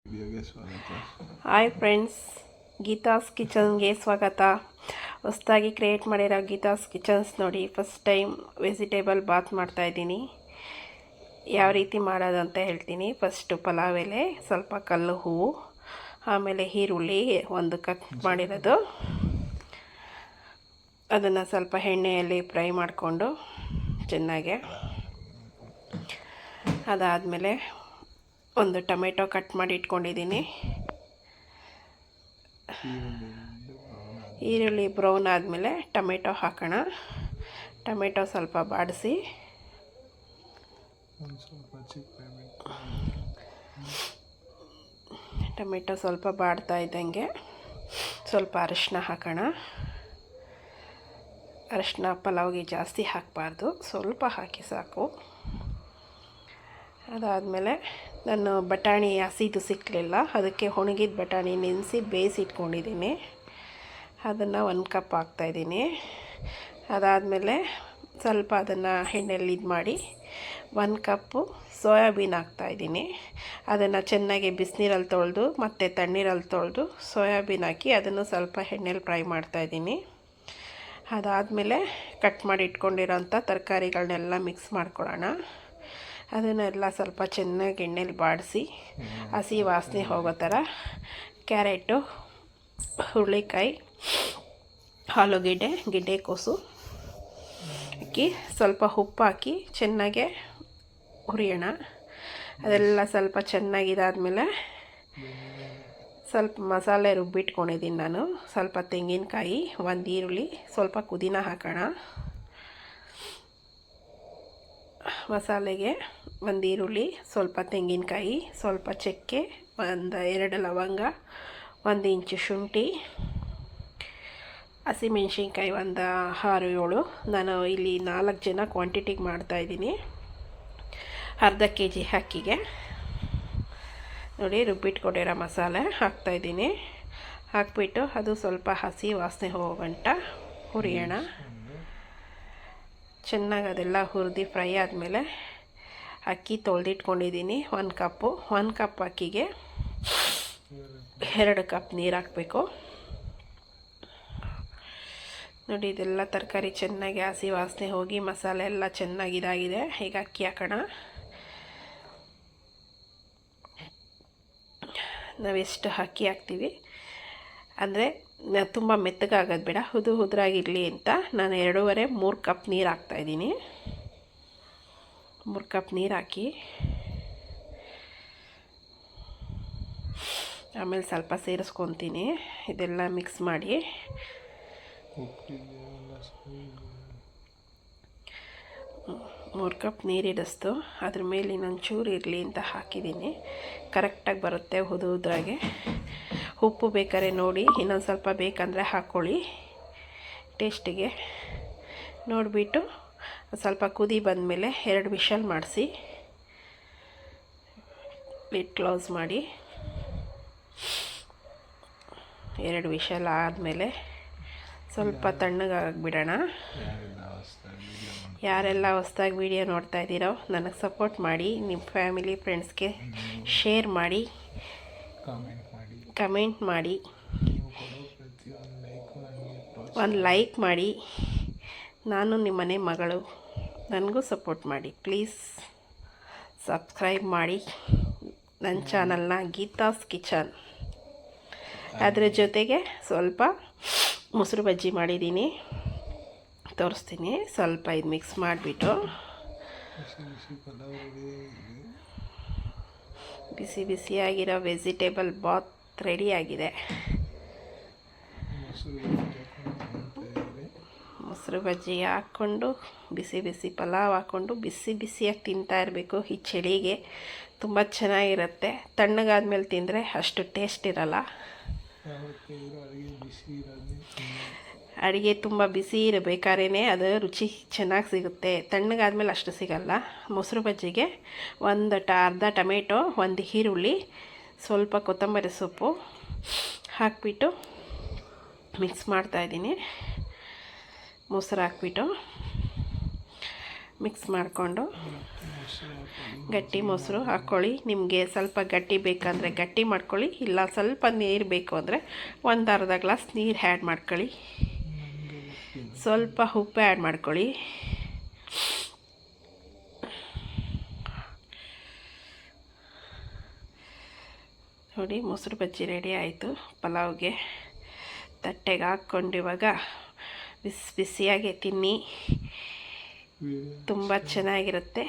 ವಿಡಿಯೋಗೆ ಸ್ವಾಗತ. Hi friends, Geetha's ಕಿಚನ್ಗೆ ಸ್ವಾಗತ. ಹೊಸದಾಗಿ ಕ್ರಿಯೇಟ್ ಮಾಡಿರೋ ಗೀತಾಸ್ ಕಿಚನ್ಸ್ ನೋಡಿ. ಫಸ್ಟ್ ಟೈಮ್ ವೆಜಿಟೇಬಲ್ ಬಾತ್ ಮಾಡ್ತಾಯಿದ್ದೀನಿ. ಯಾವ ರೀತಿ ಮಾಡೋದು ಅಂತ ಹೇಳ್ತೀನಿ. ಫಸ್ಟು ಪಲಾವ್ ಎಲೆ, ಸ್ವಲ್ಪ ಕಲ್ಲು ಹೂವು, ಆಮೇಲೆ ಈರುಳ್ಳಿ ಒಂದು ಕಟ್ ಮಾಡಿರೋದು, ಅದನ್ನು ಸ್ವಲ್ಪ ಎಣ್ಣೆಯಲ್ಲಿ ಫ್ರೈ ಮಾಡಿಕೊಂಡು ಚೆನ್ನಾಗೆ, ಅದಾದಮೇಲೆ ಒಂದು ಟೊಮೆಟೊ ಕಟ್ ಮಾಡಿ ಇಟ್ಕೊಂಡಿದ್ದೀನಿ. ಈರುಳ್ಳಿ ಬ್ರೌನ್ ಆದಮೇಲೆ ಟೊಮೆಟೊ ಹಾಕೋಣ. ಟೊಮೆಟೊ ಸ್ವಲ್ಪ ಬಾಡಿಸಿ, ಟೊಮೆಟೊ ಸ್ವಲ್ಪ ಬಾಡ್ತಾ ಇದ್ದಂಗೆ ಸ್ವಲ್ಪ ಅರಿಶಿನ ಹಾಕೋಣ. ಅರಿಶಿನ ಪಲಾವ್ಗೆ ಜಾಸ್ತಿ ಹಾಕಬಾರ್ದು, ಸ್ವಲ್ಪ ಹಾಕಿ ಸಾಕು. ಅದಾದಮೇಲೆ ನಾನು ಬಟಾಣಿ ಹಸಿದು ಸಿಕ್ಕಲಿಲ್ಲ, ಅದಕ್ಕೆ ಒಣಗಿದ ಬಟಾಣಿ ನೆನೆಸಿ ಬೇಯಿಸಿಟ್ಕೊಂಡಿದ್ದೀನಿ. ಅದನ್ನು 1 ಕಪ್ ಹಾಕ್ತಾಯಿದ್ದೀನಿ. ಅದಾದಮೇಲೆ ಸ್ವಲ್ಪ ಅದನ್ನು ಎಣ್ಣೆಯಲ್ಲಿ ಇದು ಮಾಡಿ 1 ಕಪ್ಪು ಸೋಯಾಬೀನ್ ಹಾಕ್ತಾಯಿದ್ದೀನಿ. ಅದನ್ನು ಚೆನ್ನಾಗಿ ಬಿಸಿನೀರಲ್ಲಿ ತೊಳೆದು ಮತ್ತು ತಣ್ಣೀರಲ್ಲಿ ತೊಳೆದು ಸೋಯಾಬೀನ್ ಹಾಕಿ ಅದನ್ನು ಸ್ವಲ್ಪ ಎಣ್ಣೆಲಿ ಫ್ರೈ ಮಾಡ್ತಾಯಿದ್ದೀನಿ. ಅದಾದಮೇಲೆ ಕಟ್ ಮಾಡಿ ಇಟ್ಕೊಂಡಿರೋಂಥ ತರಕಾರಿಗಳನ್ನೆಲ್ಲ ಮಿಕ್ಸ್ ಮಾಡ್ಕೊಳ್ಳೋಣ. ಅದನ್ನೆಲ್ಲ ಸ್ವಲ್ಪ ಚೆನ್ನಾಗಿ ಎಣ್ಣೆಲಿ ಬಾಡಿಸಿ ಹಸಿ ವಾಸನೆ ಹೋಗೋ ಥರ ಕ್ಯಾರೆಟು, ಹುರುಳಿಕಾಯಿ, ಆಲೂಗೆಡ್ಡೆ, ಗೆಡ್ಡೆಕೋಸು ಹಾಕಿ ಸ್ವಲ್ಪ ಉಪ್ಪು ಹಾಕಿ ಚೆನ್ನಾಗೆ ಹುರಿಯೋಣ. ಅದೆಲ್ಲ ಸ್ವಲ್ಪ ಚೆನ್ನಾಗಿದಾದಮೇಲೆ ಸ್ವಲ್ಪ ಮಸಾಲೆ ರುಬ್ಬಿಟ್ಕೊಂಡಿದ್ದೀನಿ ನಾನು. ಸ್ವಲ್ಪ ತೆಂಗಿನಕಾಯಿ, 1 ಈರುಳ್ಳಿ, ಸ್ವಲ್ಪ ಪುದೀನ ಹಾಕೋಣ. ಮಸಾಲೆಗೆ 1 ಈರುಳ್ಳಿ, ಸ್ವಲ್ಪ ತೆಂಗಿನಕಾಯಿ, ಸ್ವಲ್ಪ ಚಕ್ಕೆ, 2 ಲವಂಗ, 1 ಇಂಚು ಶುಂಠಿ, ಹಸಿಮೆಣ್ಸಿನ್ಕಾಯಿ 6-7. ನಾನು ಇಲ್ಲಿ 4 ಜನ ಕ್ವಾಂಟಿಟಿಗೆ ಮಾಡ್ತಾಯಿದ್ದೀನಿ. ಅರ್ಧ kg ಅಕ್ಕಿಗೆ ನೋಡಿ ರುಬ್ಬಿಟ್ಕೊಂಡಿರೋ ಮಸಾಲೆ ಹಾಕ್ತಾಯಿದ್ದೀನಿ. ಹಾಕ್ಬಿಟ್ಟು ಅದು ಸ್ವಲ್ಪ ಹಸಿ ವಾಸನೆ ಹೋಗಂಟ ಹುರಿಯೋಣ. ಚೆನ್ನಾಗಿ ಅದೆಲ್ಲ ಹುರಿದು ಫ್ರೈ ಆದಮೇಲೆ ಅಕ್ಕಿ ತೊಳೆದಿಟ್ಕೊಂಡಿದ್ದೀನಿ 1 ಕಪ್ಪು. 1 ಕಪ್ ಅಕ್ಕಿಗೆ 2 ಕಪ್ ನೀರು ಹಾಕಬೇಕು. ನೋಡಿ ಇದೆಲ್ಲ ತರಕಾರಿ ಚೆನ್ನಾಗಿ ಹಸಿ ವಾಸನೆ ಹೋಗಿ ಮಸಾಲೆ ಎಲ್ಲ ಚೆನ್ನಾಗಿ ಇದಾಗಿದೆ. ಈಗ ಅಕ್ಕಿ ಹಾಕೋಣ. ನಾವೆಷ್ಟು ಅಕ್ಕಿ ಹಾಕ್ತೀವಿ ಅಂದರೆ ತುಂಬ ಮೆತ್ತಗಾಗೋದು ಬೇಡ, ಉದುರಾಗಿರಲಿ ಅಂತ ನಾನು 2.5-3 ಕಪ್ ನೀರು ಹಾಕ್ತಾಯಿದ್ದೀನಿ. 3 ಕಪ್ ನೀರು ಹಾಕಿ ಆಮೇಲೆ ಸ್ವಲ್ಪ ಸೇರಿಸ್ಕೊತೀನಿ. ಇದೆಲ್ಲ ಮಿಕ್ಸ್ ಮಾಡಿ 3 ಕಪ್ ನೀರಿಡಿಸ್ತು. ಅದ್ರ ಮೇಲೆ ಇನ್ನೊಂಚೂರು ಇರಲಿ ಅಂತ ಹಾಕಿದ್ದೀನಿ. ಕರೆಕ್ಟಾಗಿ ಬರುತ್ತೆ ಉದುರಾಗೆ. ಉಪ್ಪು ಬೇಕಾದ್ರೆ ನೋಡಿ, ಇನ್ನೊಂದು ಸ್ವಲ್ಪ ಬೇಕಂದರೆ ಹಾಕ್ಕೊಳ್ಳಿ ಟೇಸ್ಟಿಗೆ. ನೋಡಿಬಿಟ್ಟು ಸ್ವಲ್ಪ ಕುದಿ ಬಂದಮೇಲೆ 2 ವಿಷಲ್ ಮಾಡಿಸಿ ಲಿಡ್ ಕ್ಲೋಸ್ ಮಾಡಿ. 2 ವಿಷಲ್ ಆದಮೇಲೆ ಸ್ವಲ್ಪ ತಣ್ಣಗಾಗಿಬಿಡೋಣ. ಯಾರೆಲ್ಲ ಹೊಸ್ದಾಗಿ ವಿಡಿಯೋ ನೋಡ್ತಾ ಇದ್ದೀರೋ ನನಗೆ ಸಪೋರ್ಟ್ ಮಾಡಿ, ನಿಮ್ಮ ಫ್ಯಾಮಿಲಿ ಫ್ರೆಂಡ್ಸ್ಗೆ ಶೇರ್ ಮಾಡಿ, ಕಮೆಂಟ್ ಮಾಡಿ, ಒಂದು ಲೈಕ್ ಮಾಡಿ. ನಾನು ನಿಮ್ಮನೆ ಮಗಳು, ನನಗೂ ಸಪೋರ್ಟ್ ಮಾಡಿ. ಪ್ಲೀಸ್ ಸಬ್ಸ್ಕ್ರೈಬ್ ಮಾಡಿ ನನ್ನ ಚಾನಲ್ನ ಗೀತಾಸ್ ಕಿಚನ್. ಅದರ ಜೊತೆಗೆ ಸ್ವಲ್ಪ ಮೊಸರು ಬಜ್ಜಿ ಮಾಡಿದ್ದೀನಿ, ತೋರಿಸ್ತೀನಿ. ಸ್ವಲ್ಪ ಇದು ಮಿಕ್ಸ್ ಮಾಡಿಬಿಟ್ಟು ಬಿಸಿ ಬಿಸಿಯಾಗಿರೋ ವೆಜಿಟೇಬಲ್ ಬಾತ್ ರೆಡಿಯಾಗಿದೆ. ಮೊಸರು ಬಜ್ಜಿ ಹಾಕ್ಕೊಂಡು ಬಿಸಿ ಬಿಸಿ ಪಲಾವ್ ಹಾಕ್ಕೊಂಡು ಬಿಸಿ ಬಿಸಿಯಾಗಿ ತಿಂತಾ ಇರಬೇಕು. ಈ ಚಳಿಗೆ ತುಂಬ ಚೆನ್ನಾಗಿರುತ್ತೆ. ತಣ್ಣಗಾದ್ಮೇಲೆ ತಿಂದರೆ ಅಷ್ಟು ಟೇಸ್ಟ್ ಇರಲ್ಲ. ಅಡುಗೆ ತುಂಬ ಬಿಸಿ ಇರಬೇಕಾದ್ರೇ ಅದು ರುಚಿ ಚೆನ್ನಾಗಿ ಸಿಗುತ್ತೆ. ತಣ್ಣಗಾದ್ಮೇಲೆ ಅಷ್ಟು ಸಿಗಲ್ಲ. ಮೊಸರು ಬಜ್ಜಿಗೆ ಅರ್ಧ ಟೊಮೆಟೊ, 1 ಈರುಳ್ಳಿ, ಸ್ವಲ್ಪ ಕೊತ್ತಂಬರಿ ಸೊಪ್ಪು ಹಾಕಿಬಿಟ್ಟು ಮಿಕ್ಸ್ ಮಾಡ್ತಾಯಿದ್ದೀನಿ. ಮೊಸರು ಹಾಕ್ಬಿಟ್ಟು ಮಿಕ್ಸ್ ಮಾಡಿಕೊಂಡು ಗಟ್ಟಿ ಮೊಸರು ಹಾಕ್ಕೊಳ್ಳಿ. ನಿಮಗೆ ಸ್ವಲ್ಪ ಗಟ್ಟಿ ಬೇಕಂದರೆ ಗಟ್ಟಿ ಮಾಡ್ಕೊಳ್ಳಿ, ಇಲ್ಲ ಸ್ವಲ್ಪ ನೀರು ಬೇಕು ಅಂದರೆ ಒಂದು ಅರ್ಧ ಗ್ಲಾಸ್ ನೀರು ಆ್ಯಡ್ ಮಾಡ್ಕೊಳ್ಳಿ. ಸ್ವಲ್ಪ ಉಪ್ಪು ಆ್ಯಡ್ ಮಾಡ್ಕೊಳ್ಳಿ. ನೋಡಿ, ಮೊಸರು ಬಜ್ಜಿ ರೆಡಿ ಆಯಿತು. ಪಲಾವ್ಗೆ ತಟ್ಟೆಗೆ ಹಾಕ್ಕೊಂಡು ಇವಾಗ ಬಿಸಿಯಾಗಿ ತಿನ್ನಿ, ತುಂಬ ಚೆನ್ನಾಗಿರುತ್ತೆ.